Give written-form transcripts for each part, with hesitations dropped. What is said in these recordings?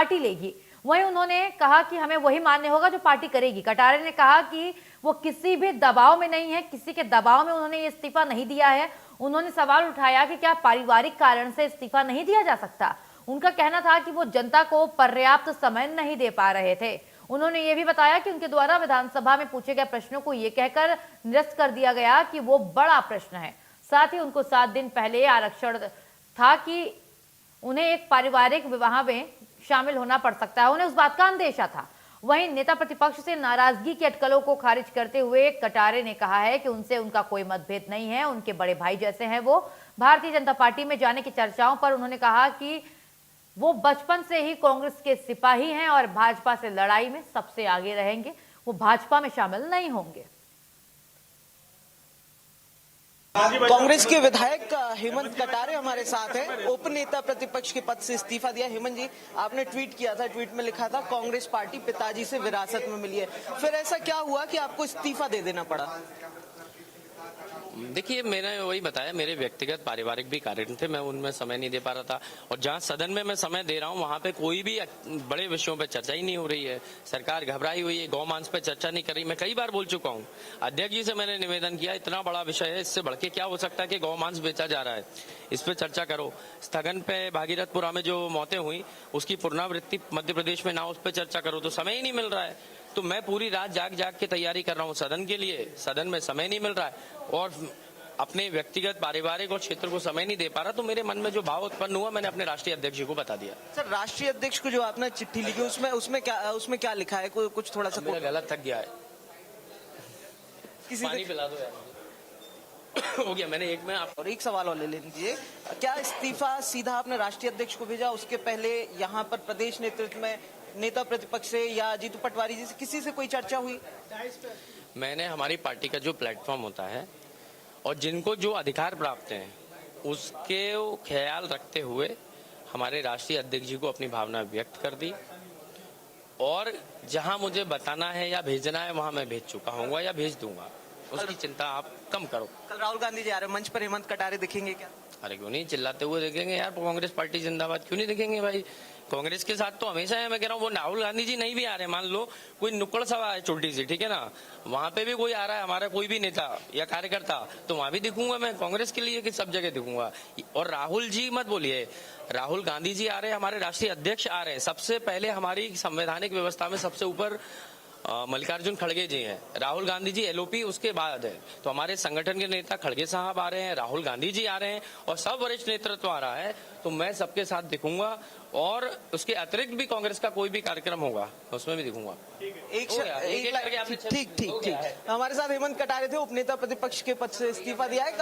Party लेगी। वहीं उन्होंने कहा कि हमें वही मान्य होगा जो पार्टी करेगी। कटारे ने कहा कि वो किसी भी दबाव में नहीं है, किसी के दबाव में उन्होंने ये इस्तीफा नहीं दिया है। उन्होंने सवाल उठाया कि क्या पारिवारिक कारण से इस्तीफा नहीं दिया जा सकता। उनका कहना था कि वो जनता को पर्याप्त समय नहीं दे पा रहे थे। उन्होंने ये भी बताया कि उनके द्वारा विधानसभा में पूछे गए प्रश्नों को ये कहकर निरस्त कर दिया गया कि वो बड़ा प्रश्न है। साथ ही उनको 7 दिन पहले आरक्षण था कि उन्हें एक पारिवारिक विवाह में शामिल होना पड़ सकता है, उन्हें उस बात का अंदेशा था। वहीं नेता प्रतिपक्ष से नाराजगी की अटकलों को खारिज करते हुए कटारे ने कहा है कि उनसे उनका कोई मतभेद नहीं है, उनके बड़े भाई जैसे हैं वो। भारतीय जनता पार्टी में जाने की चर्चाओं पर उन्होंने कहा कि वो बचपन से ही कांग्रेस के सिपाही हैं और भाजपा से लड़ाई में सबसे आगे रहेंगे, वो भाजपा में शामिल नहीं होंगे। कांग्रेस के विधायक हेमंत कटारे हमारे साथ हैं। उप नेता प्रतिपक्ष के पद से इस्तीफा दिया। हेमंत जी, आपने ट्वीट किया था, ट्वीट में लिखा था कांग्रेस पार्टी पिताजी से विरासत में मिली है। फिर ऐसा क्या हुआ कि आपको इस्तीफा दे देना पड़ा? देखिए, मैंने वही बताया, मेरे व्यक्तिगत पारिवारिक भी कारण थे, मैं उनमें समय नहीं दे पा रहा था। और जहां सदन में मैं समय दे रहा हूं वहां पे कोई भी बड़े विषयों पे चर्चा ही नहीं हो रही है। सरकार घबराई हुई है, गौमांस पे चर्चा नहीं कर रही। मैं कई बार बोल चुका हूं, अध्यक्ष जी से मैंने निवेदन किया, इतना बड़ा विषय है, इससे बढ़ के क्या हो सकता है कि गौमांस बेचा जा रहा है, इस पे चर्चा करो। स्थगन पे भागीरथपुरा में जो मौतें हुई उसकी पुनरावृत्ति मध्य प्रदेश में ना, उस पर चर्चा करो। तो समय ही नहीं मिल रहा है। तो मैं पूरी रात जाग जाग के तैयारी कर रहा हूँ सदन के लिए, सदन में समय नहीं मिल रहा है और अपने व्यक्तिगत पारिवारिक और क्षेत्र को समय नहीं दे पा रहा। तो मेरे मन में जो भाव उत्पन्न हुआ मैंने अपने राष्ट्रीय अध्यक्ष जी को बता दिया। सर, राष्ट्रीय अध्यक्ष को जो आपने चिट्ठी लिखी उसमें क्या लिखा है? कुछ थोड़ा सा मेरा गला थक गया है, किसी पानी पिला दो यार। हो गया, मैंने एक में आप और एक सवाल और ले लीजिए। क्या इस्तीफा सीधा आपने राष्ट्रीय अध्यक्ष को भेजा? उसके पहले यहाँ पर प्रदेश नेतृत्व में नेता प्रतिपक्ष से या जीतू पटवारी जी से किसी से कोई चर्चा हुई? मैंने हमारी पार्टी का जो प्लेटफॉर्म होता है और जिनको जो अधिकार प्राप्त हैं उसके ख्याल रखते हुए हमारे राष्ट्रीय अध्यक्ष जी को अपनी भावना व्यक्त कर दी। और जहां मुझे बताना है या भेजना है वहां मैं भेज चुका हूँ या भेज दूंगा, उसकी चिंता आप कम करो। कल राहुल गांधी जी आ रहे हैं, मंच पर हेमंत कटारे दिखेंगे क्या? अरे क्यों नहीं, चिल्लाते हुए देखेंगे यार, कांग्रेस पार्टी जिंदाबाद, क्यों नहीं दिखेंगे भाई। कांग्रेस के साथ तो हमेशा है। मैं कह रहा हूँ वो राहुल गांधी जी नहीं भी आ रहे, मान लो कोई नुक्कड़ सभा है छोटी सी, ठीक है ना, वहां पे भी कोई आ रहा है हमारा कोई भी नेता या कार्यकर्ता, तो वहां भी दिखूंगा मैं कांग्रेस के लिए कि सब जगह दिखूंगा। और राहुल जी मत बोलिए, राहुल गांधी जी आ रहे हैं, हमारे राष्ट्रीय अध्यक्ष आ रहे हैं। सबसे पहले हमारी संवैधानिक व्यवस्था में सबसे ऊपर मल्लिकार्जुन खड़गे जी हैं, राहुल गांधी जी एलओपी उसके बाद है। तो हमारे संगठन के नेता खड़गे साहब आ रहे हैं, राहुल गांधी जी आ रहे हैं और सब वरिष्ठ नेतृत्व आ रहा है। तो मैं सबके साथ दिखूंगा और उसके अतिरिक्त भी कांग्रेस का कोई भी कार्यक्रम होगा उसमें भी दिखूंगा। ठीक। हमारे साथ हेमंत कटारे थे, उपनेता प्रतिपक्ष के पद से इस्तीफा दिया है।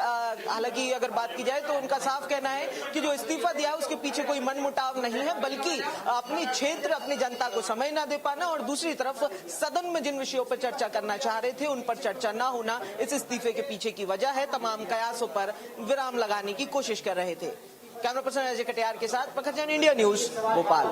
हालांकि अगर बात की जाए तो उनका साफ कहना है कि जो इस्तीफा दिया है उसके पीछे कोई मनमुटाव नहीं है, बल्कि अपनी क्षेत्र अपनी जनता को समय न दे पाना और दूसरी तरफ सदन में जिन विषयों पर चर्चा करना चाह रहे थे उन पर चर्चा न होना इस इस्तीफे के पीछे की वजह है। तमाम कयासों पर विराम लगाने की कोशिश कर रहे थे। कैमरा पर्सन अजय कटियार के साथ प्रखर जैन, इंडिया न्यूज, भोपाल।